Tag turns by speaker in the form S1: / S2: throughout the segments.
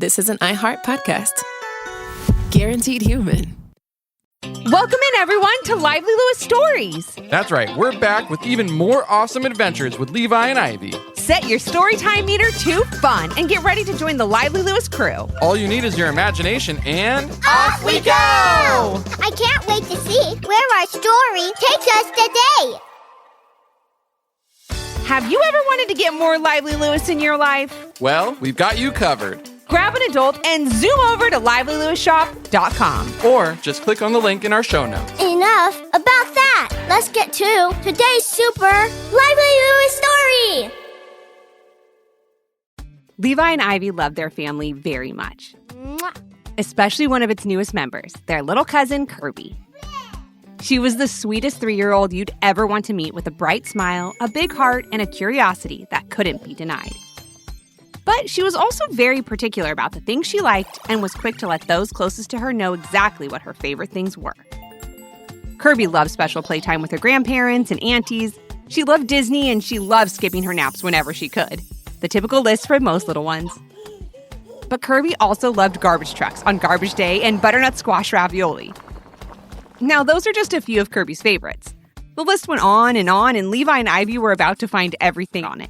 S1: This is an iHeart podcast. Guaranteed human.
S2: Welcome in, everyone, to Lively Lewis Stories.
S3: That's right. We're back with even more awesome adventures with Levi and Ivy.
S2: Set your storytime meter to fun and get ready to join the Lively Lewis crew.
S3: All you need is your imagination and...
S4: Off we go! I can't wait to see where our story takes us today.
S2: Have you ever wanted to get more Lively Lewis in your life?
S3: Well, we've got you covered.
S2: Grab an adult and zoom over to livelylewisshop.com.
S3: Or just click on the link in our show notes.
S4: Enough about that. Let's get to today's super Lively Lewis story.
S2: Levi and Ivy love their family very much.
S4: Mwah.
S2: Especially one of its newest members, their little cousin, Kirby. She was the sweetest 3-year-old you'd ever want to meet, with a bright smile, a big heart, and a curiosity that couldn't be denied. But she was also very particular about the things she liked and was quick to let those closest to her know exactly what her favorite things were. Kirby loved special playtime with her grandparents and aunties. She loved Disney, and she loved skipping her naps whenever she could. The typical list for most little ones. But Kirby also loved garbage trucks on garbage day and butternut squash ravioli. Now, those are just a few of Kirby's favorites. The list went on, and Levi and Ivy were about to find everything on it.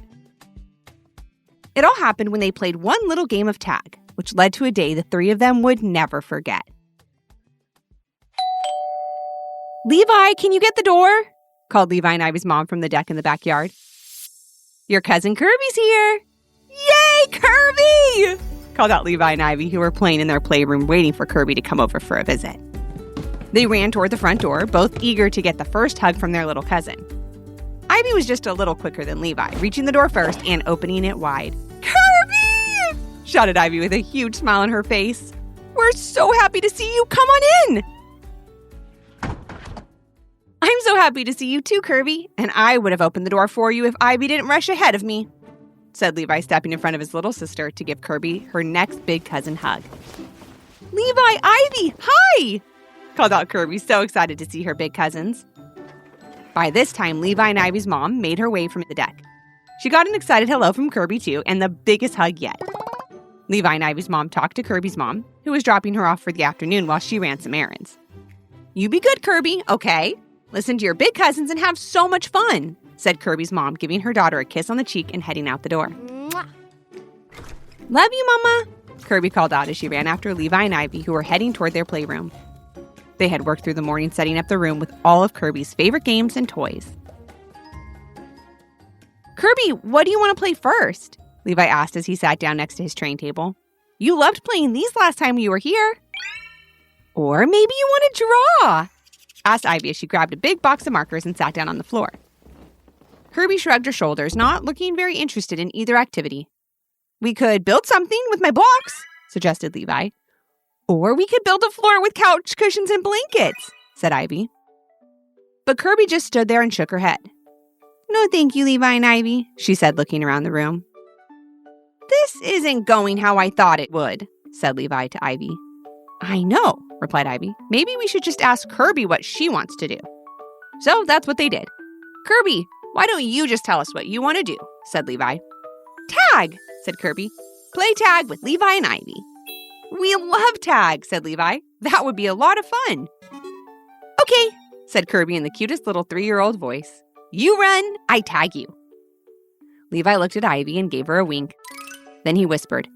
S2: It all happened when they played one little game of tag, which led to a day the three of them would never forget. Levi, can you get the door? Called Levi and Ivy's mom from the deck in the backyard. Your cousin Kirby's here. Yay, Kirby! Called out Levi and Ivy, who were playing in their playroom waiting for Kirby to come over for a visit. They ran toward the front door, both eager to get the first hug from their little cousin. Ivy was just a little quicker than Levi, reaching the door first and opening it wide. Kirby! Shouted Ivy with a huge smile on her face. We're so happy to see you. Come on in. I'm so happy to see you too, Kirby. And I would have opened the door for you if Ivy didn't rush ahead of me, said Levi, stepping in front of his little sister to give Kirby her next big cousin hug. Levi, Ivy, hi! Called out Kirby, so excited to see her big cousins. By this time, Levi and Ivy's mom made her way from the deck. She got an excited hello from Kirby, too, and the biggest hug yet. Levi and Ivy's mom talked to Kirby's mom, who was dropping her off for the afternoon while she ran some errands. You be good, Kirby, okay? Listen to your big cousins and have so much fun, said Kirby's mom, giving her daughter a kiss on the cheek and heading out the door.
S4: Mwah.
S2: Love you, Mama, Kirby called out as she ran after Levi and Ivy, who were heading toward their playroom. They had worked through the morning setting up the room with all of Kirby's favorite games and toys. Kirby, what do you want to play first? Levi asked as he sat down next to his train table. You loved playing these last time you were here. Or maybe you want to draw? Asked Ivy as she grabbed a big box of markers and sat down on the floor. Kirby shrugged her shoulders, not looking very interested in either activity. We could build something with my blocks, suggested Levi. Or we could build a floor with couch cushions and blankets, said Ivy. But Kirby just stood there and shook her head. No, thank you, Levi and Ivy, she said, looking around the room. This isn't going how I thought it would, said Levi to Ivy. I know, replied Ivy. Maybe we should just ask Kirby what she wants to do. So that's what they did. Kirby, why don't you just tell us what you want to do, said Levi. Tag, said Kirby. Play tag with Levi and Ivy. We love tag, said Levi. That would be a lot of fun. Okay, said Kirby in the cutest little 3-year-old voice. You run, I tag you. Levi looked at Ivy and gave her a wink. Then he whispered,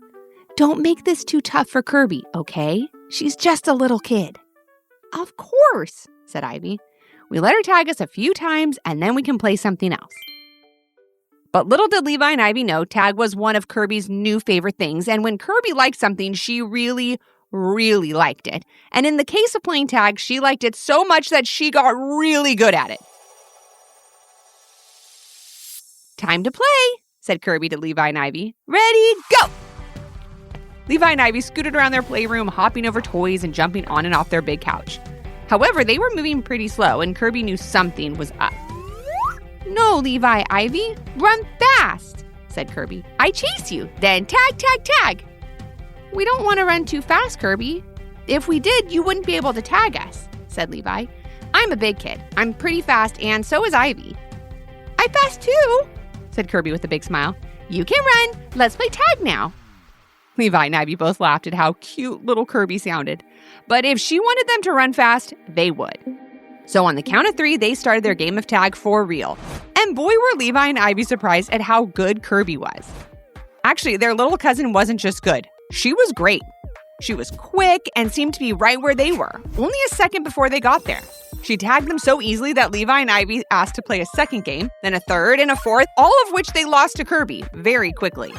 S2: Don't make this too tough for Kirby, okay? She's just a little kid. Of course, said Ivy. We let her tag us a few times and then we can play something else. But little did Levi and Ivy know tag was one of Kirby's new favorite things, and when Kirby liked something, she really, really liked it. And in the case of playing tag, she liked it so much that she got really good at it. Time to play, said Kirby to Levi and Ivy. Ready, go! Levi and Ivy scooted around their playroom, hopping over toys and jumping on and off their big couch. However, they were moving pretty slow, and Kirby knew something was up. No, Levi, Ivy, run fast, said Kirby. I chase you, then tag, tag, tag. We don't want to run too fast, Kirby. If we did, you wouldn't be able to tag us, said Levi. I'm a big kid. I'm pretty fast, and so is Ivy. I'm fast too, said Kirby with a big smile. You can run. Let's play tag now. Levi and Ivy both laughed at how cute little Kirby sounded. But if she wanted them to run fast, they would. So on the count of 3, they started their game of tag for real. And boy, were Levi and Ivy surprised at how good Kirby was. Actually, their little cousin wasn't just good. She was great. She was quick and seemed to be right where they were, only a second before they got there. She tagged them so easily that Levi and Ivy asked to play a second game, then a third and a fourth, all of which they lost to Kirby very quickly.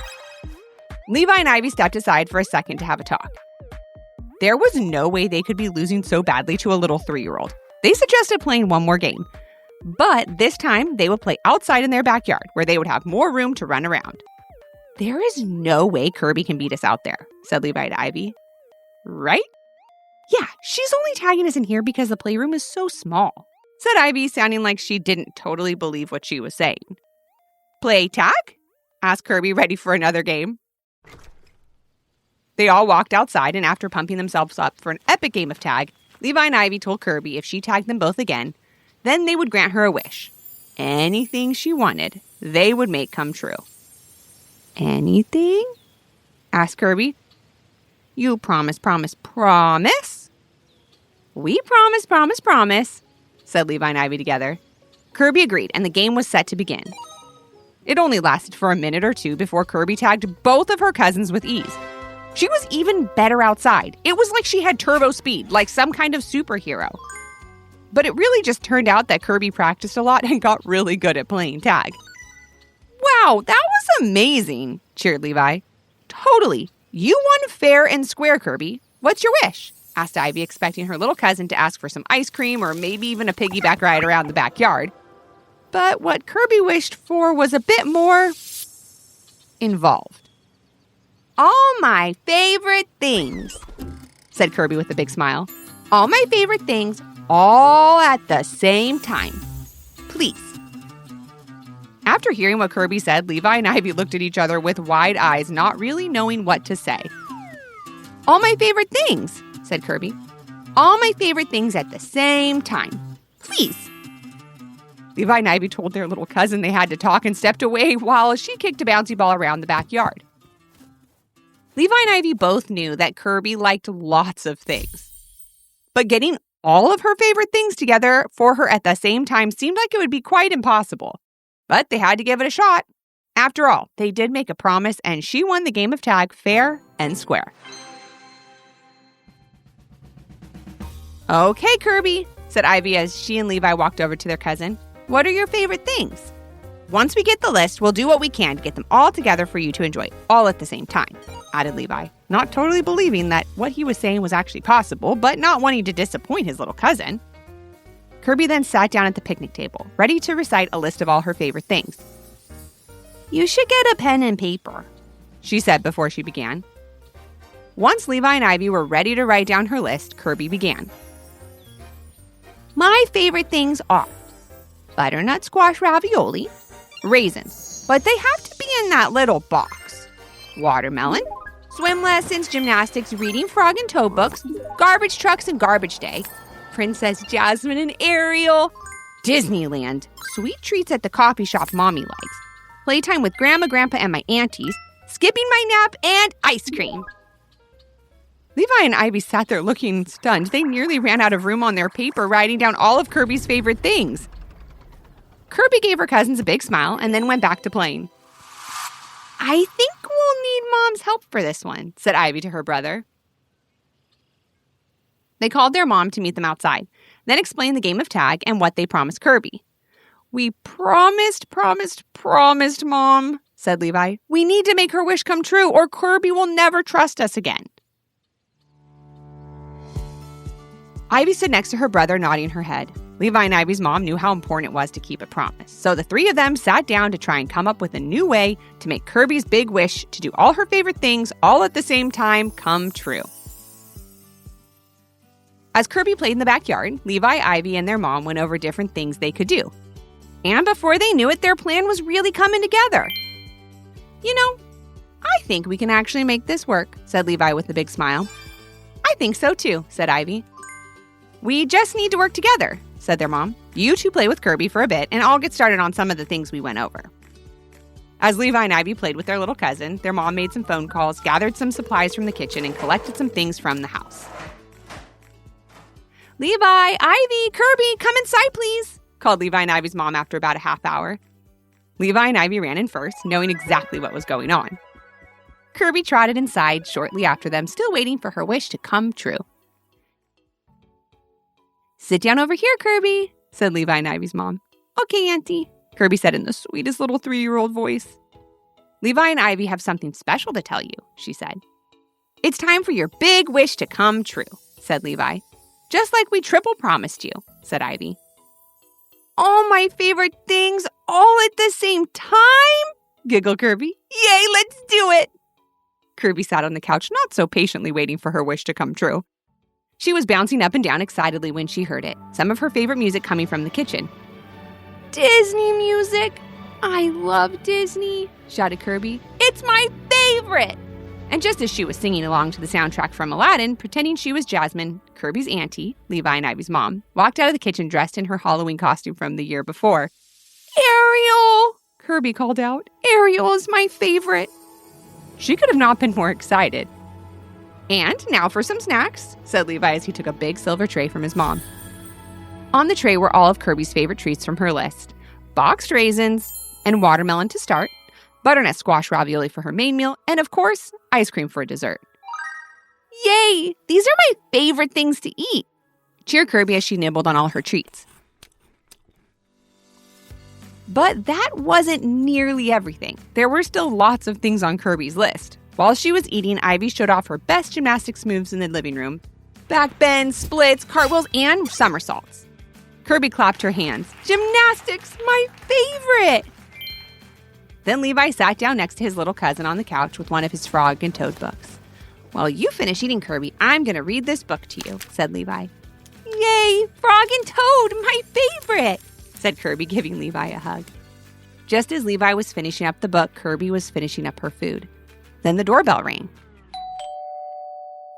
S2: Levi and Ivy stepped aside for a second to have a talk. There was no way they could be losing so badly to a little 3-year-old. They suggested playing one more game, but this time they would play outside in their backyard where they would have more room to run around. There is no way Kirby can beat us out there, said Levi to Ivy. Right? Yeah, she's only tagging us in here because the playroom is so small, said Ivy, sounding like she didn't totally believe what she was saying. Play tag? Asked Kirby, ready for another game. They all walked outside, and after pumping themselves up for an epic game of tag, Levi and Ivy told Kirby if she tagged them both again, then they would grant her a wish. Anything she wanted, they would make come true. Anything? Asked Kirby. You promise, promise, promise? We promise, said Levi and Ivy together. Kirby agreed, and the game was set to begin. It only lasted for a minute or two before Kirby tagged both of her cousins with ease. She was even better outside. It was like she had turbo speed, like some kind of superhero. But it really just turned out that Kirby practiced a lot and got really good at playing tag. Wow, that was amazing, cheered Levi. Totally. You won fair and square, Kirby. What's your wish? Asked Ivy, expecting her little cousin to ask for some ice cream or maybe even a piggyback ride around the backyard. But what Kirby wished for was a bit more involved. All my favorite things, said Kirby with a big smile. All my favorite things, all at the same time. Please. After hearing what Kirby said, Levi and Ivy looked at each other with wide eyes, not really knowing what to say. All my favorite things, said Kirby. All my favorite things at the same time. Please. Levi and Ivy told their little cousin they had to talk and stepped away while she kicked a bouncy ball around the backyard. Levi and Ivy both knew that Kirby liked lots of things. But getting all of her favorite things together for her at the same time seemed like it would be quite impossible. But they had to give it a shot. After all, they did make a promise, and she won the game of tag fair and square. Okay, Kirby, said Ivy as she and Levi walked over to their cousin. What are your favorite things? Once we get the list, we'll do what we can to get them all together for you to enjoy all at the same time, added Levi, not totally believing that what he was saying was actually possible, but not wanting to disappoint his little cousin. Kirby then sat down at the picnic table, ready to recite a list of all her favorite things. You should get a pen and paper, she said before she began. Once Levi and Ivy were ready to write down her list, Kirby began. My favorite things are butternut squash ravioli, raisins, but they have to be in that little box, watermelon, swim lessons, gymnastics, reading frog and toad books, garbage trucks and garbage day, Princess Jasmine and Ariel, Disneyland, sweet treats at the coffee shop Mommy likes, playtime with Grandma, Grandpa, and my aunties, skipping my nap, and ice cream. Levi and Ivy sat there looking stunned. They nearly ran out of room on their paper writing down all of Kirby's favorite things. Kirby gave her cousins a big smile and then went back to playing. I think we'll need Mom's help for this one, said Ivy to her brother. They called their mom to meet them outside, then explained the game of tag and what they promised Kirby. We promised, Mom, said Levi. We need to make her wish come true or Kirby will never trust us again. Ivy stood next to her brother, nodding her head. Levi and Ivy's mom knew how important it was to keep a promise, so the three of them sat down to try and come up with a new way to make Kirby's big wish to do all her favorite things all at the same time come true. As Kirby played in the backyard, Levi, Ivy, and their mom went over different things they could do. And before they knew it, their plan was really coming together. You know, I think we can actually make this work, said Levi with a big smile. I think so too, said Ivy. We just need to work together, said their mom. You two play with Kirby for a bit, and I'll get started on some of the things we went over. As Levi and Ivy played with their little cousin, their mom made some phone calls, gathered some supplies from the kitchen, and collected some things from the house. Levi, Ivy, Kirby, come inside, please, called Levi and Ivy's mom after about a half hour. Levi and Ivy ran in first, knowing exactly what was going on. Kirby trotted inside shortly after them, still waiting for her wish to come true. Sit down over here, Kirby, said Levi and Ivy's mom. Okay, Auntie, Kirby said in the sweetest little 3-year-old voice. Levi and Ivy have something special to tell you, she said. It's time for your big wish to come true, said Levi. Just like we triple promised you, said Ivy. All my favorite things all at the same time? Giggled Kirby. Yay, let's do it! Kirby sat on the couch, not so patiently waiting for her wish to come true. She was bouncing up and down excitedly when she heard it, some of her favorite music coming from the kitchen. Disney music! I love Disney, shouted Kirby. It's my favorite! And just as she was singing along to the soundtrack from Aladdin, pretending she was Jasmine, Kirby's auntie, Levi and Ivy's mom, walked out of the kitchen dressed in her Halloween costume from the year before. Ariel! Kirby called out. Ariel is my favorite. She could have not been more excited. And now for some snacks, said Levi as he took a big silver tray from his mom. On the tray were all of Kirby's favorite treats from her list. Boxed raisins and watermelon to start, butternut squash ravioli for her main meal, and of course, ice cream for dessert. Yay! These are my favorite things to eat, cheered Kirby as she nibbled on all her treats. But that wasn't nearly everything. There were still lots of things on Kirby's list. While she was eating, Ivy showed off her best gymnastics moves in the living room. Back bends, splits, cartwheels, and somersaults. Kirby clapped her hands. Gymnastics, my favorite! Then Levi sat down next to his little cousin on the couch with one of his Frog and Toad books. While you finish eating, Kirby, I'm going to read this book to you, said Levi. Yay, Frog and Toad, my favorite, said Kirby, giving Levi a hug. Just as Levi was finishing up the book, Kirby was finishing up her food. Then the doorbell rang.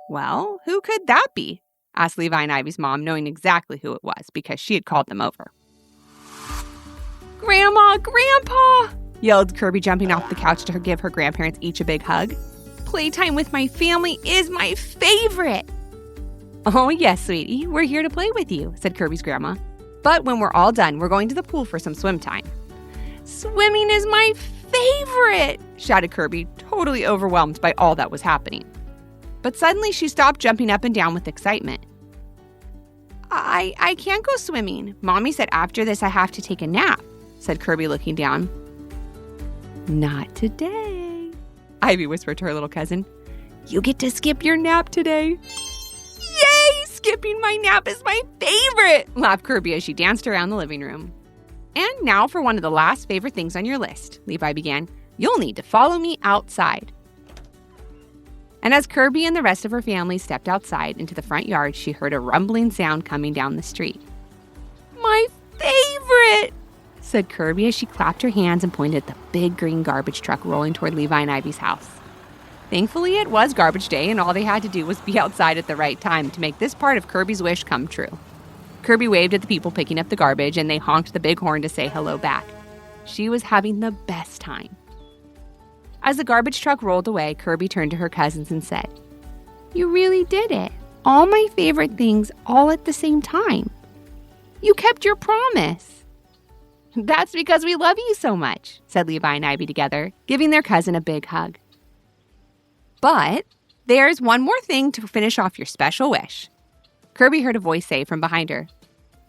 S2: Well, who could that be? Asked Levi and Ivy's mom, knowing exactly who it was because she had called them over. Grandma, Grandpa! Yelled Kirby, jumping off the couch to give her grandparents each a big hug. Playtime with my family is my favorite! Oh, yes, sweetie, we're here to play with you, said Kirby's grandma. But when we're all done, we're going to the pool for some swim time. Swimming is my favorite! Shouted Kirby, totally overwhelmed by all that was happening. But suddenly she stopped jumping up and down with excitement. I can't go swimming. Mommy said after this I have to take a nap, said Kirby, looking down. Not today, Ivy whispered to her little cousin. You get to skip your nap today. Yay! Skipping my nap is my favorite, laughed Kirby as she danced around the living room. And now for one of the last favorite things on your list, Levi began. You'll need to follow me outside. And as Kirby and the rest of her family stepped outside into the front yard, she heard a rumbling sound coming down the street. My favorite, said Kirby as she clapped her hands and pointed at the big green garbage truck rolling toward Levi and Ivy's house. Thankfully, it was garbage day, and all they had to do was be outside at the right time to make this part of Kirby's wish come true. Kirby waved at the people picking up the garbage, and they honked the big horn to say hello back. She was having the best time. As the garbage truck rolled away, Kirby turned to her cousins and said, You really did it. All my favorite things all at the same time. You kept your promise. That's because we love you so much, said Levi and Ivy together, giving their cousin a big hug. But there's one more thing to finish off your special wish. Kirby heard a voice say from behind her.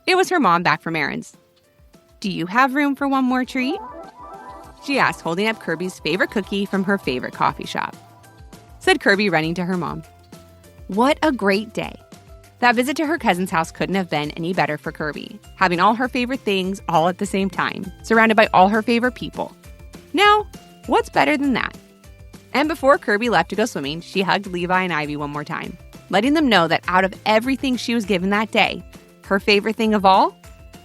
S2: It was her mom back from errands. Do you have room for one more treat? She asked, holding up Kirby's favorite cookie from her favorite coffee shop. Said Kirby, running to her mom. What a great day. That visit to her cousin's house couldn't have been any better for Kirby, having all her favorite things all at the same time, surrounded by all her favorite people. Now, what's better than that? And before Kirby left to go swimming, she hugged Levi and Ivy one more time, letting them know that out of everything she was given that day, her favorite thing of all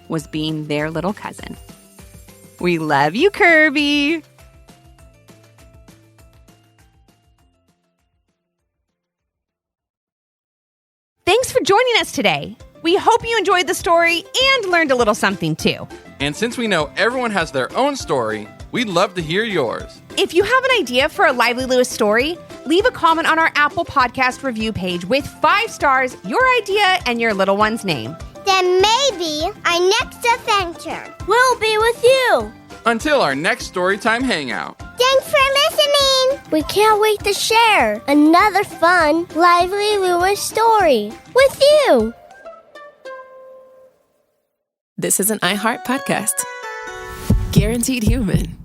S2: was being their little cousin. We love you, Kirby! Thanks for joining us today. We hope you enjoyed the story and learned a little something too.
S3: And since we know everyone has their own story, We'd love to hear yours.
S2: If you have an idea for a Lively Lewis story, leave a comment on our Apple Podcast review page with 5 stars, your idea, and your little one's name.
S4: Then maybe our next adventure will be with you.
S3: Until our next Storytime Hangout.
S4: Thanks for listening. We can't wait to share another fun Lively Lewis story with you.
S1: This is an iHeart podcast. Guaranteed human.